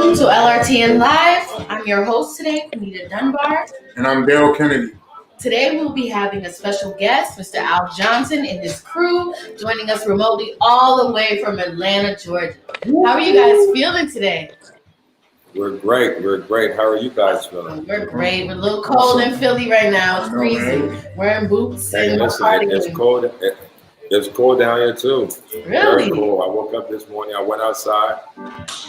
Welcome to LRTN Live. I'm your host today, Anita Dunbar. And I'm Daryl Kennedy. Today we'll be having a special guest, Mr. Al Johnson and his crew, joining us remotely all the way from Atlanta, Georgia. How are you guys feeling today? We're great. We're great. How are you guys feeling? We're great. We're a little cold in Philly right now. It's freezing. Wearing boots and it's cold. It's cold down here too. Really? Very cold. I woke up this morning. I went outside.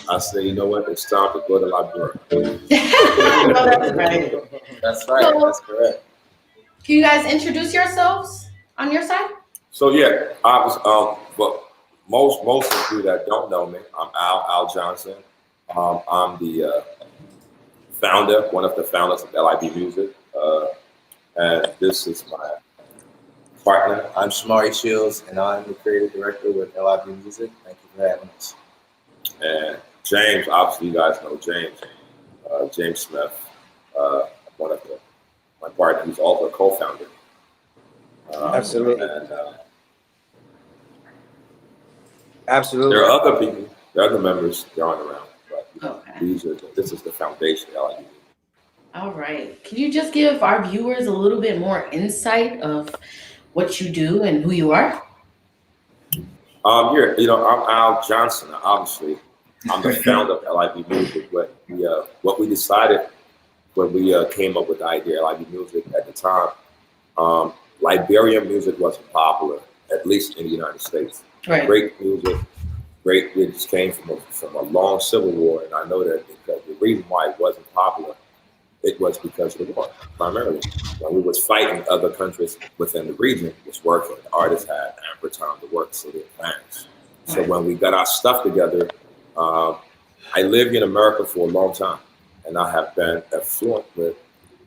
I said, you know what? It's time to go to LIBMUZIK. No, that's right. That's right. So, that's correct. Can you guys introduce yourselves on your side? So yeah, but most of you that don't know me, I'm Al Johnson. I'm the founder, one of the founders of LIBMUZIK, and this is my partner. I'm Shamari Shields, and I'm the creative director with LIBMUZIK. Thank you for having us. And James, obviously you guys know James, James Smith, one of my partner, who's also a co-founder. Absolutely. Absolutely. There are other people, there are other members that aren't around, but okay. This is the foundation of LIBMUZIK. All right. Can you just give our viewers a little bit more insight of what you do and who you are? I'm Al Johnson. Obviously, I'm the founder of LIBMUZIK. What we decided when we came up with the idea of LIBMUZIK at the time, Liberian music wasn't popular, at least in the United States. Right. Great music, great. We just came from a long civil war, and I know that because the reason why it wasn't popular, it was because of the war, primarily. When we was fighting other countries within the region, it was working. The artists had ample time to work, so they advanced. So when we got our stuff together, I lived in America for a long time, and I have been affluent with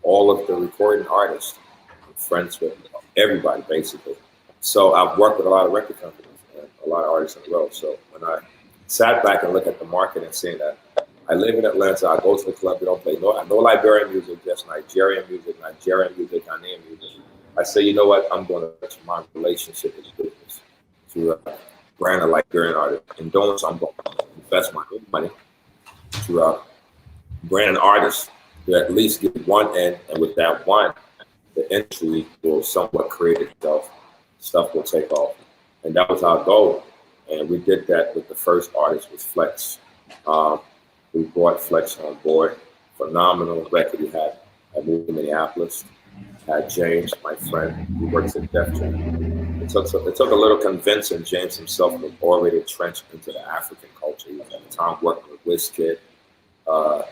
all of the recording artists. I'm friends with everybody, basically. So I've worked with a lot of record companies and a lot of artists in a row. So when I sat back and looked at the market and seeing that, I live in Atlanta, I go to the club, they don't play no Liberian music, just Nigerian music, Ghanaian music. I say, you know what, I'm going to touch my relationship with business to brand a Liberian artist. And doing so, I'm going to invest my own money to brand an artist to at least get one end, and with that one, the industry will somewhat create itself, stuff will take off. And that was our goal. And we did that with the first artist, was Flex. We brought Flex on board. Phenomenal record he had. I moved to Minneapolis. Had James, my friend, who works at Def Jam. It took a little convincing. James himself was already entrenched into the African culture. He was at the time working with Wizkid, Blvd,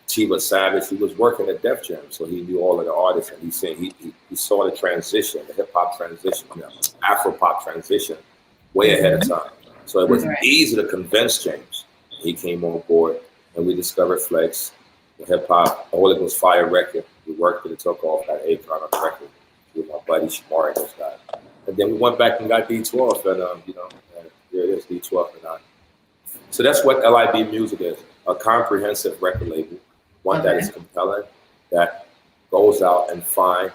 Chiba Savage. He was working at Def Jam, so he knew all of the artists, and he saw the transition, the hip hop transition, Afro pop transition, way ahead of time. So it was easy to convince James. He came on board, and we discovered Flex, the hip hop, all it was fire record. We worked it, it took off, got Akon on the record with my buddy Shamari and those guys. And then we went back and got D12, and here it is, D12 and I. So that's what LIBMUZIK is, a comprehensive record label, one that is compelling, that goes out and find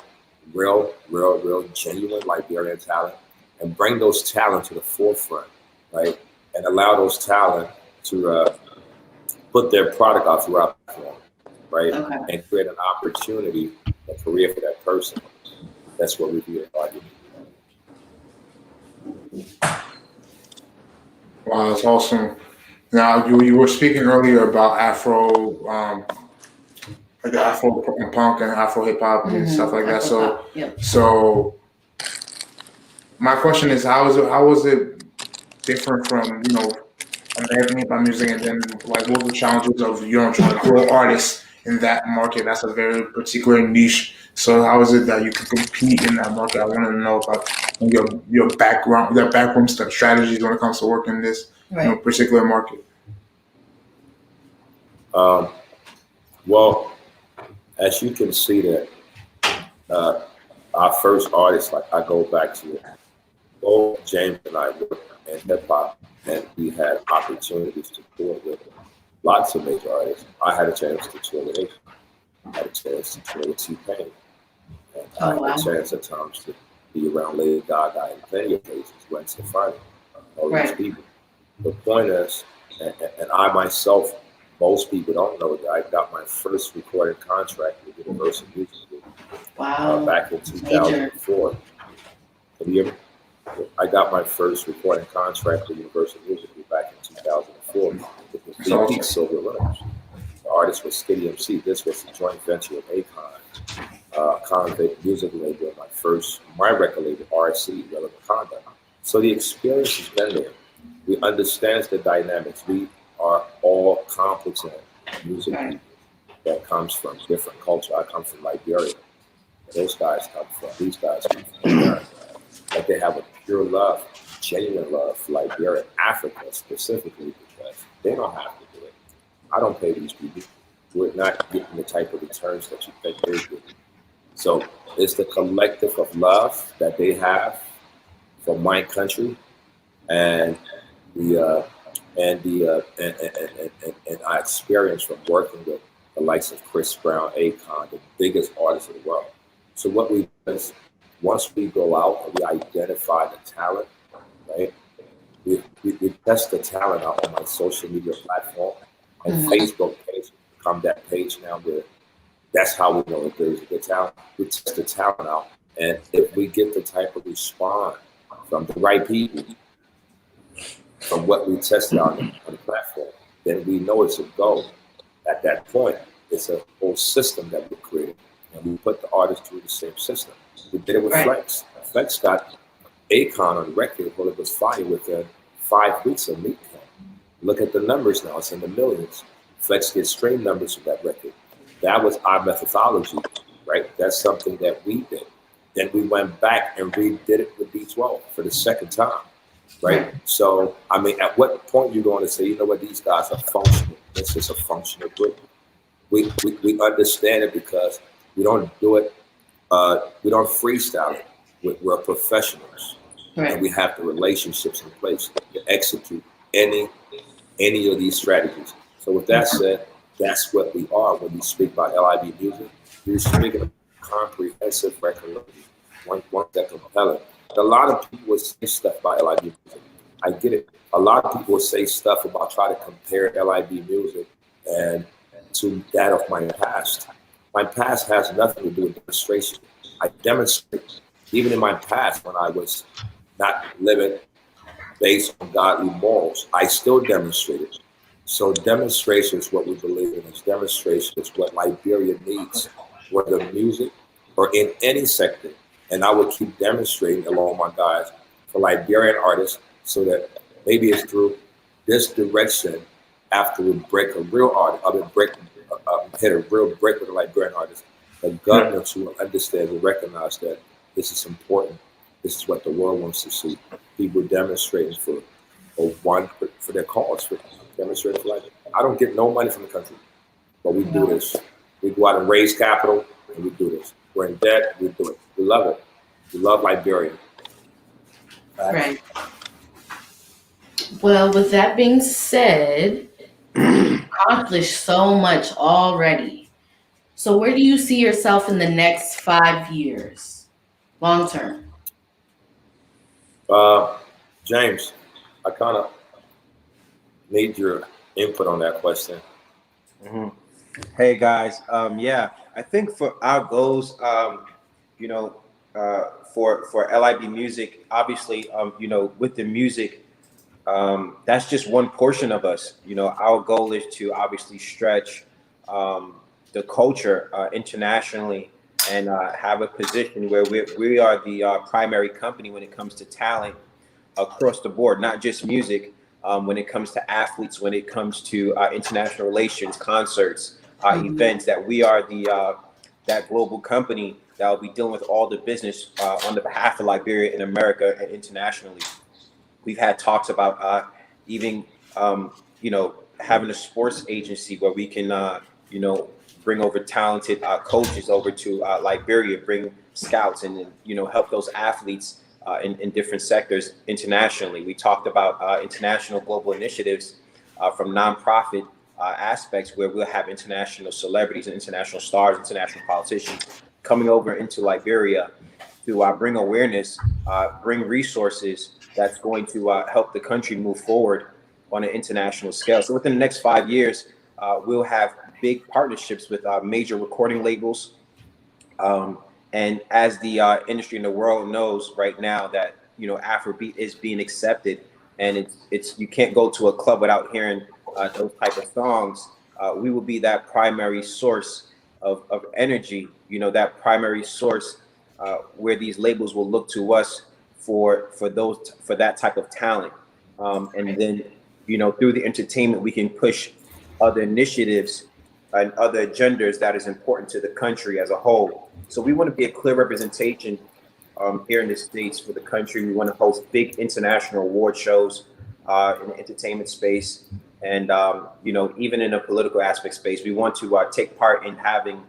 real, genuine Liberian talent and bring those talent to the forefront, right? And allow those talent to put their product out through our platform, right? Okay. And create an opportunity, a career for that person. That's what we do at LIBMUZIK. Wow, that's awesome. Now, you were speaking earlier about Afro, like Afro punk and Afro hip hop and stuff like that. So my question is, how was it different from American hip hop music, and then like what were the challenges of trying to grow artists in that market? That's a very particular niche. So how is it that you can compete in that market? I want to know about your background, strategies when it comes to working in this particular market. Well, as you can see that our first artist, like I go back to both James and I worked in hip hop, and we had opportunities to tour with lots of major artists. I had a chance to tour with Akon. I had a chance to tour with T-Pain. And I had a chance at times to be around Lady Gaga and plenty of places, Gwen Stefani, all these people. the point is, and I myself, most people don't know that I got my first recording contract with Universal Music Group back in 2004. Can you hear me? I got my first recording contract with Universal Music Group back in 2004 with the BP Silver Runners. The artist was Skitty MC. This was a joint venture with Akon, Convict Music Label, my record label, RC, Relevant Conduct. So the experience has been there. We understand the dynamics. We are all competent music people that comes from different culture. I come from Liberia. These guys come from America. But they have a pure love, genuine love for Liberia, Africa specifically, because they don't have to do it. I don't pay these people. We're not getting the type of returns that you think they're getting. So it's the collective of love that they have for my country, and I experienced from working with the likes of Chris Brown, Akon, the biggest artists in the world. So what we do is, once we go out and we identify the talent, right? We test the talent out on my social media platform, and Facebook page become that page now where that's how we know if there's a good talent. We test the talent out, and if we get the type of response from the right people, from what we tested out on the platform, then we know it's a go. At that point, it's a whole system that we created, and we put the artists through the same system. We did it with Flex. Flex got Akon on record when it was fire within 5 weeks of meeting him. Look at the numbers now; it's in the millions. Flex gets stream numbers for that record. That was our methodology, right? That's something that we did. Then we went back and redid it with D12 for the second time, right? So, I mean, at what point you going to say, you know what, these guys are functional. This is a functional group. We understand it because we don't do it. We don't freestyle it. We're professionals, and we have the relationships in place to execute any of these strategies. So, with that said, that's what we are when we speak about LIBMUZIK. We're speaking of a comprehensive record, one that's compelling. A lot of people will say stuff about LIBMUZIK. I get it. A lot of people will say stuff about trying to compare LIBMUZIK and to that of my past. My past has nothing to do with demonstration. I demonstrate. Even in my past, when I was not living based on godly morals, I still demonstrated. So demonstration is what we believe in. Demonstration is what Liberia needs, whether music or in any sector. And I will keep demonstrating along my guys for Liberian artists, so that maybe it's through this direction after we break a real art, hit a real break with a Liberian artist, the governments who will understand and recognize that this is important. This is what the world wants to see. People demonstrating for their cause, for demonstrating for life. I don't get no money from the country, but we do this. We go out and raise capital, and we do this. We're in debt, we do it. We love it. We love Liberia. Right. Well, with that being said, you've accomplished so much already. So where do you see yourself in the next 5 years, long term? James, I kind of need your input on that question. Hey guys, I think for our goals, for LIBMUZIK, obviously, with the music, that's just one portion of us. Our goal is to obviously stretch the culture internationally, and have a position where we are the primary company when it comes to talent across the board, not just music. When it comes to athletes, when it comes to international relations, concerts, events, that we are that global company that will be dealing with all the business on the behalf of Liberia in America and internationally. We've had talks about even having a sports agency where we can bring over talented coaches over to Liberia, bring scouts, and help those athletes in different sectors internationally. We talked about international global initiatives from nonprofit aspects, where we'll have international celebrities and international stars, international politicians coming over into Liberia to bring awareness, bring resources that's going to help the country move forward on an international scale. So within the next 5 years, we'll have big partnerships with major recording labels. And as the industry in the world knows right now that, you know, Afrobeat is being accepted, and it's you can't go to a club without hearing those type of songs. We will be that primary source of energy, you know, that primary source where these labels will look to us for that type of talent. And then, you know, through the entertainment, we can push other initiatives and other agendas that is important to the country as a whole. So we want to be a clear representation here in the States for the country. We want to host big international award shows in the entertainment space. And, you know, even in a political aspect space, we want to take part in having,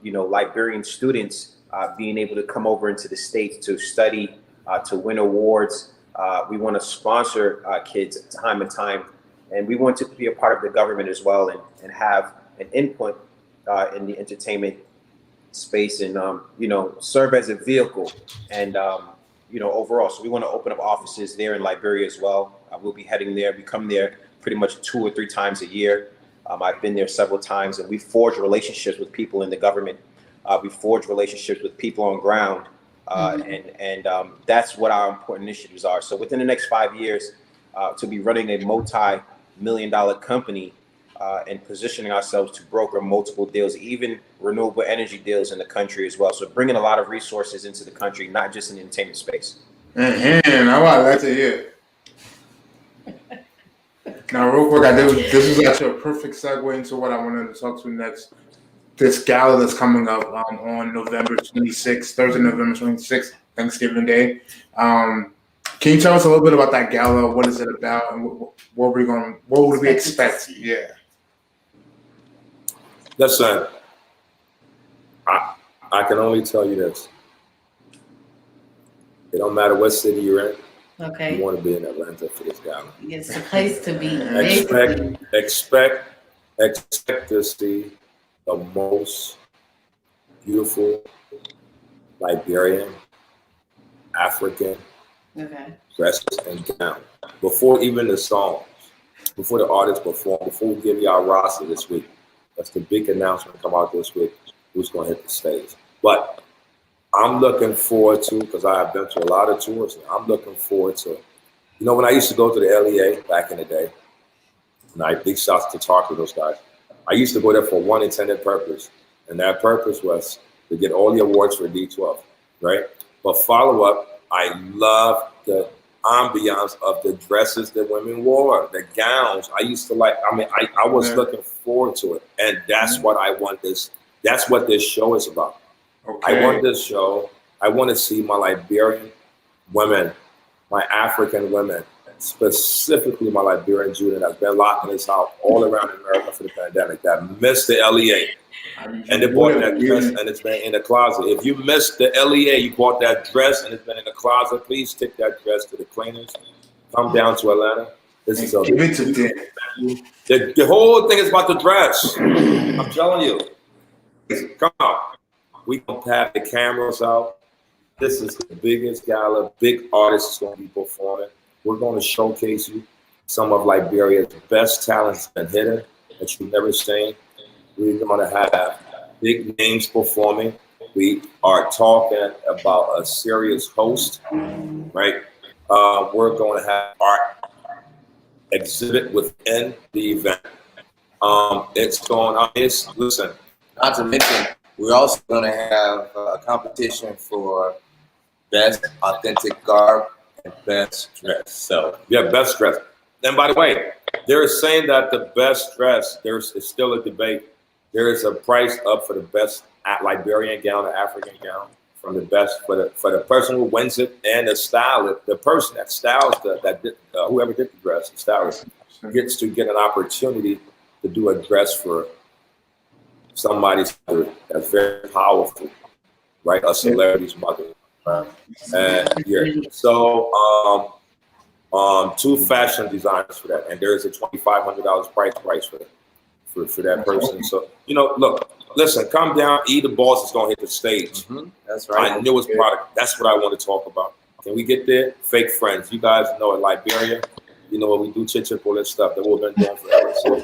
you know, Liberian students being able to come over into the States to study, to win awards. We want to sponsor kids time and time. And we want to be a part of the government as well, and have an input in the entertainment space, and, you know, serve as a vehicle and, you know, overall. So we want to open up offices there in Liberia as well. We'll be heading there. We come there pretty much 2 or 3 times a year. I've been there several times, and we forge relationships with people in the government. We forge relationships with people on ground, and that's what our important initiatives are. So within the next 5 years, to be running a multi-million-dollar company and positioning ourselves to broker multiple deals, even renewable energy deals in the country as well. So bringing a lot of resources into the country, not just in the entertainment space. And I would like to hear. Now, real quick, this is actually a perfect segue into what I wanted to talk to next. This gala that's coming up on November 26th, Thursday, November 26th, Thanksgiving Day. Can you tell us a little bit about that gala? What is it about, and what would we expect? Yeah. Listen, I can only tell you this. It don't matter what city you're in. Okay. You want to be in Atlanta for this gala. It's the place to be. Expect to see the most beautiful Liberian, African dresses and gowns. Before even the songs, before the artists perform, before we give you our roster this week. That's the big announcement come out this week. Who's going to hit the stage? But I'm looking forward to, because I have been to a lot of tours, I'm looking forward to, you know, when I used to go to the LEA back in the day, and big shouts to talk to those guys, I used to go there for one intended purpose, and that purpose was to get all the awards for D12, right? But follow up, I love the ambiance of the dresses that women wore, the gowns. I used to like, I was looking forward to it, and that's what I want that's what this show is about. Okay. I want this show. I want to see my Liberian women, my African women, specifically my Liberian Judah that's been locked in this house all around America for the pandemic, that missed the LEA. And they bought that dress and it's been in the closet. If you missed the LEA, you bought that dress and it's been in the closet, please take that dress to the cleaners. Come down to Atlanta. This is the whole thing is about the dress. I'm telling you. Come on. We gonna have the cameras out. This is the biggest gala. Big artists going to be performing. We're going to showcase you some of Liberia's best talents and hidden that you've never seen. We're going to have big names performing. We are talking about a serious host, right? We're going to have art exhibit within the event. Listen, not to mention, we're also going to have a competition for best authentic garb and best dress. So yeah, best dress. And by the way, they're saying that the best dress, it's still a debate. There is a price up for the best Liberian gown or African gown from the best for the person who wins it, and the stylist, the person that styles whoever did the dress, the stylist gets to get an opportunity to do a dress for somebody's mother that's very powerful, right? A celebrity's mother. And yeah, so 2 fashion designers for that, and there is a $2,500 price for that person. So look, listen, come down. The Boss is gonna hit the stage. That's right. My newest product. That's what I want to talk about. Can we get there? Fake friends. You guys know in Liberia, you know, we do chit-chat, all that stuff that we've been doing forever. So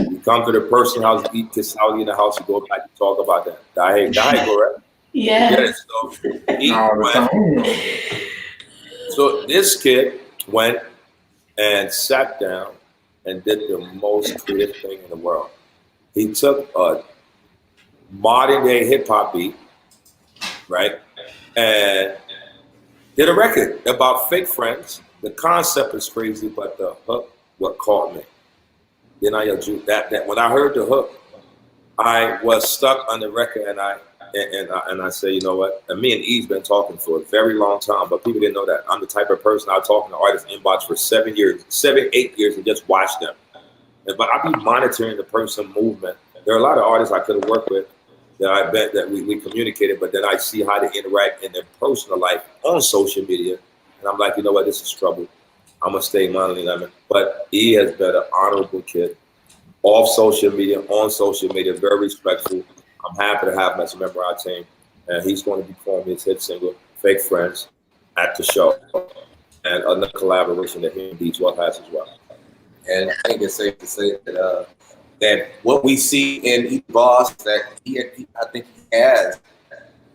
you come to the person house, eat this house, in the house, you go back, you talk about that. Die, go right? Yeah. You get it? So this kid went and sat down and did the most creative thing in the world. He took a modern day hip hop beat, right, and did a record about fake friends. The concept is crazy, but the hook what caught me. Then that when I heard the hook, I was stuck on the record, and I say, you know what? And me and E's been talking for a very long time, but people didn't know that I'm the type of person I'll talk to artists inbox for 7 years, 8 years, and just watch them. But I'll be monitoring the person movement. There are a lot of artists I could have worked with that I bet that we communicated, but then I see how they interact in their personal life on social media, and I'm like, you know what? This is trouble. I'm gonna stay Monty Lemon. But he has been an honorable kid, off social media, on social media, very respectful. I'm happy to have him as a member of our team, and he's going to be performing his hit single, Fake Friends, at the show, and another collaboration that he and D12 has as well. And I think it's safe to say that that what we see in each boss, that I think he has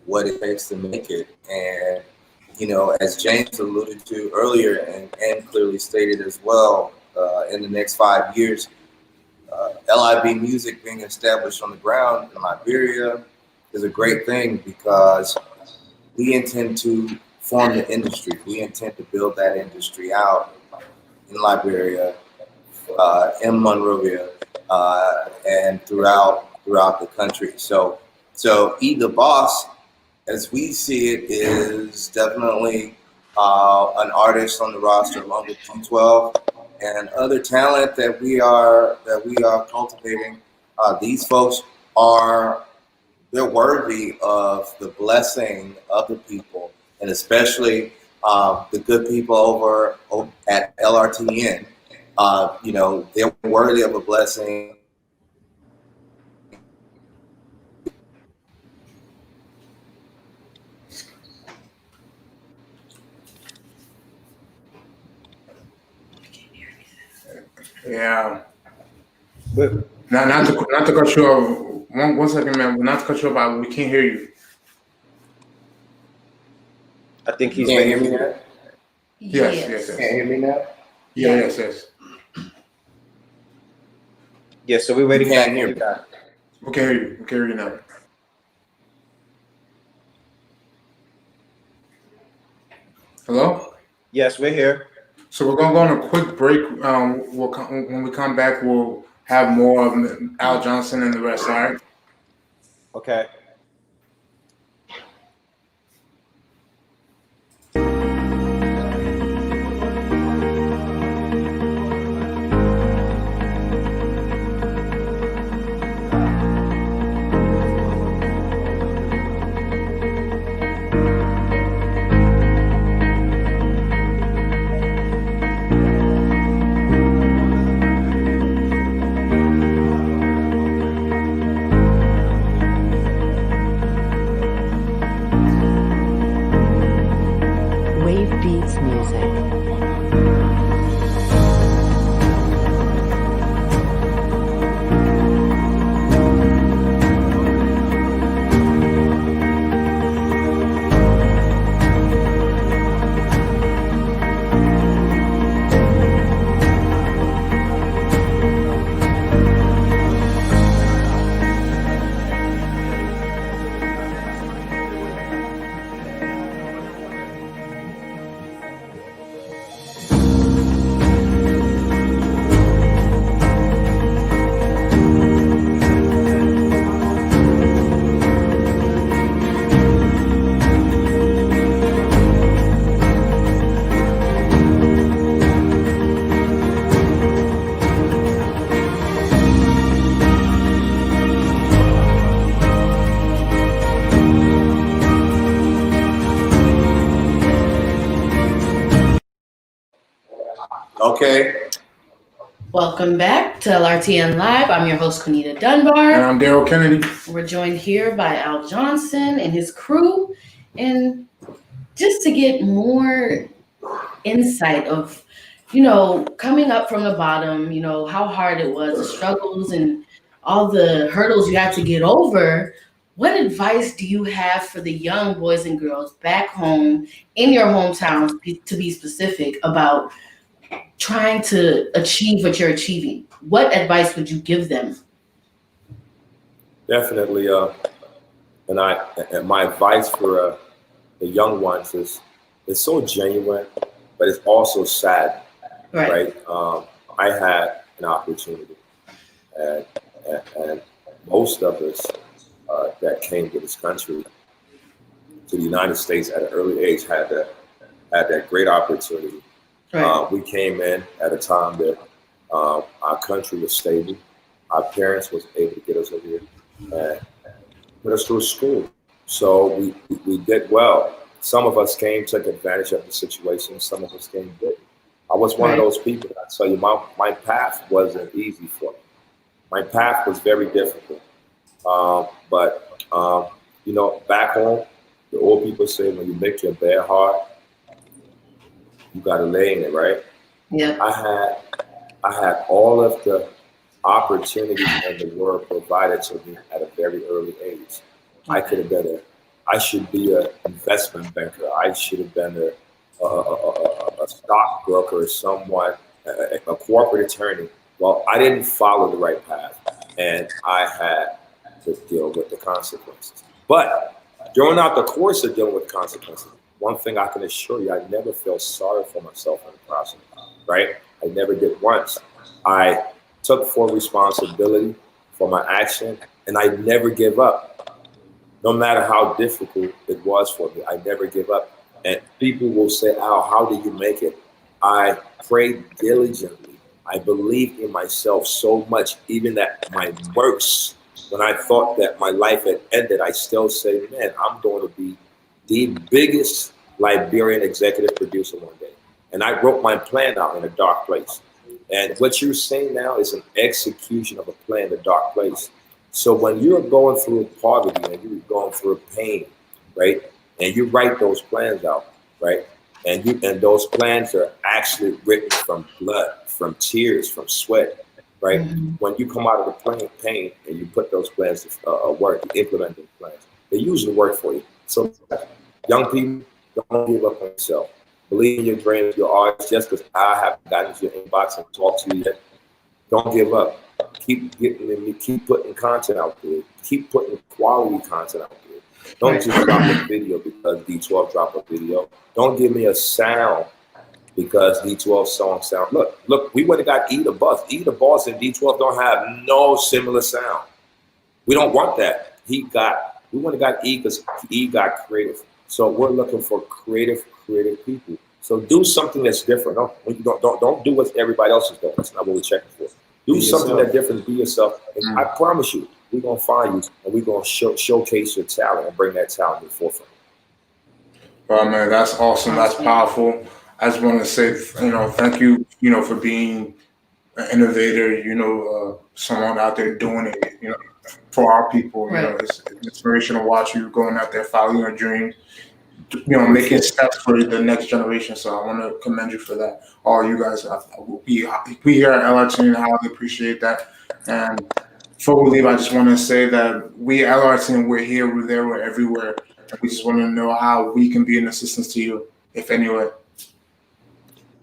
what it takes to make it. And, you know, as James alluded to earlier and clearly stated as well, in the next 5 years, LIBMUZIK being established on the ground in Liberia is a great thing, because we intend to form the industry. We intend to build that industry out in Liberia, in Monrovia, and throughout the country. So E the Boss, as we see it, is definitely an artist on the roster along with T12 and other talent that we are cultivating. These folks they're worthy of the blessing of the people, and especially the good people over at LRTN. You know, they're worthy of a blessing. Yeah. But not to cut you off. One second, man. Not to cut you off, but we can't hear you. I think he's Can't hear me now? Yes. Can't hear me now? Yes. Yeah, so we're waiting. Can't hear me. We can hear you. We can hear you now. Hello? Yes, we're here. So we're gonna go on a quick break. When we come back, we'll have more of Al Johnson and the rest. All right. Okay. Okay. Welcome back to LRTN Live. I'm your host, Quinita Dunbar. And I'm Daryl Kennedy. We're joined here by Al Johnson and his crew. And just to get more insight of coming up from the bottom, how hard it was, the struggles and all the hurdles you had to get over. What advice do you have for the young boys and girls back home in your hometown, to be specific, about trying to achieve what you're achieving? What advice would you give them? Definitely. And my advice for the young ones is, it's so genuine, but it's also sad, right? I had an opportunity, and most of us that came to this country, to the United States at an early age, had that great opportunity. We came in at a time that our country was stable. Our parents was able to get us over here and put us through school. So we did well. Some of us took advantage of the situation. Some of us did. I was one of those people. I tell you, my path wasn't easy for me. My path was very difficult. But back home, the old people say, when you make your bed hard, you got to lay in it, right? Yeah. I had all of the opportunities in the world provided to me at a very early age. I should be an investment banker. I should have been a stockbroker or someone, a corporate attorney. Well, I didn't follow the right path, and I had to deal with the consequences. But during the course of dealing with consequences, one thing I can assure you, I never felt sorry for myself in the process, right? I never did once. I took full responsibility for my action, and I never give up. No matter how difficult it was for me, I never give up. And people will say, Al, how did you make it? I prayed diligently. I believed in myself so much, even at my worst. When I thought that my life had ended, I still say, man, I'm going to be the biggest Liberian executive producer one day. And I wrote my plan out in a dark place. And what you're saying now is an execution of a plan in a dark place. So when you're going through poverty and you're going through pain, right, and you write those plans out, right, and those plans are actually written from blood, from tears, from sweat, right. Mm-hmm. When you come out of the pain and you put those plans to work, you implement those plans, they usually work for you. So young people, don't give up on yourself. Believe in your dreams, your arts. Just because I haven't gotten into your inbox and talked to you yet, don't give up. Keep putting content out there. Keep putting quality content out there. Don't just drop a video because D12 dropped a video. Don't give me a sound because D12 songs sound. Look, we went and got E the Boss. E the Boss and D12 don't have no similar sound. We don't want that. We went and got E because E got creative. So we're looking for creative people. So do something that's different. Don't do what everybody else is doing. That's not what we're checking for. Do something that's different. Be yourself. And I promise you, we're going to find you and we're going to showcase your talent and bring that talent to the forefront. Well, man, that's awesome. That's powerful. I just want to say, thank you, for being an innovator, someone out there doing it, for our people. Right. It's inspirational to watch you going out there, following your dream, making steps for the next generation. So I want to commend you for that. All you guys, we here at LRTN highly appreciate that. And before we leave, I just want to say that we at LRTN, we're here, we're there, we're everywhere. We just want to know how we can be an assistance to you, if any way.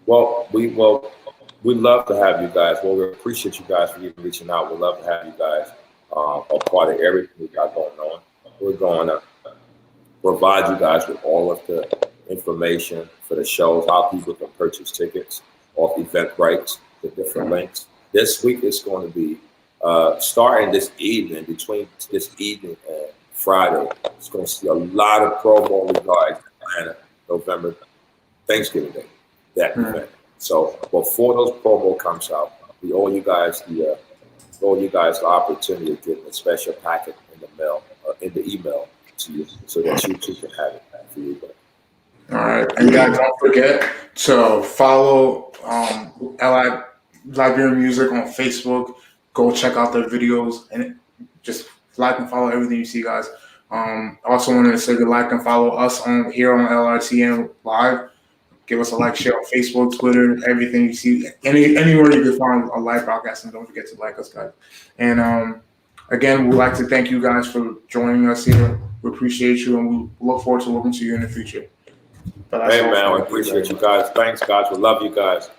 Well, we'd love to have you guys. Well, we appreciate you guys for even reaching out. We'd love to have you guys a part of everything we got going on. We're going to provide you guys with all of the information for the shows, how people can purchase tickets off Eventbrite, the different links. This week it's going to be starting this evening, between this evening and Friday. It's going to see a lot of promo regarding Atlanta, November, Thanksgiving Day, that event. So before those promo comes out, we owe you guys the opportunity to get a special packet in the mail, in the email to you, so that you too can have it for you. All right, and guys, don't forget to follow LIBMUZIK on Facebook. Go check out their videos and just like and follow everything you see, guys. Also wanted to say to like and follow us here on LRTN Live. Give us a like, share on Facebook, Twitter, everything you see. Anywhere you can find a live broadcast, and don't forget to like us, guys. And again, we'd like to thank you guys for joining us here. We appreciate you, and we look forward to working to you in the future. Hey, man, we appreciate you guys. Thanks, guys. We love you guys.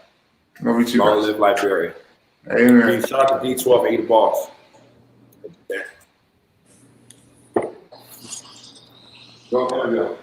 Love you too, Long guys. live Liberia. Amen. Shout out to D12 and Eat the Boss. Go ahead,